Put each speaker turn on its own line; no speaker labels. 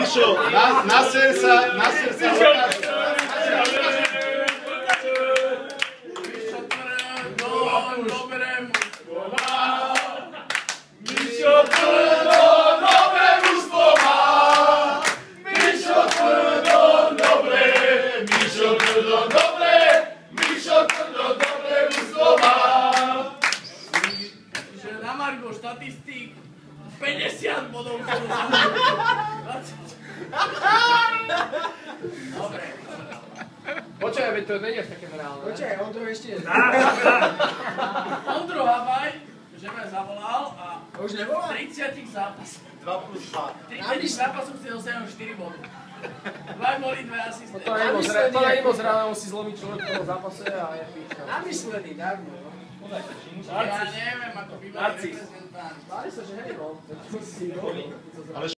Mišo, na ser sa ukáže. Mišo tvrdo dobre mužstvo má. Mišo tvrdo dobre, Mišo tvrdo dobre, Mišo tvrdo dobre mužstvo má.
Že na margo štatistík 50 bodov. Dobre.
Počkaj, veď to nie je také reálne.
Počkaj, on to ešte je.
Ondro Habaj, že ma zavolal a
Už nevolá?
30 zápasov.
2 plus 2.
30 zápasov si dosiahol 4 body. 2 boli, 2 asisty.
To nie je moc reálne, si zlomí človek v tom zápase a je píčka.
Namyslený, dávno.
Ja neviem, ako bývalý reprezentant.
Tvári sa, že hej, no.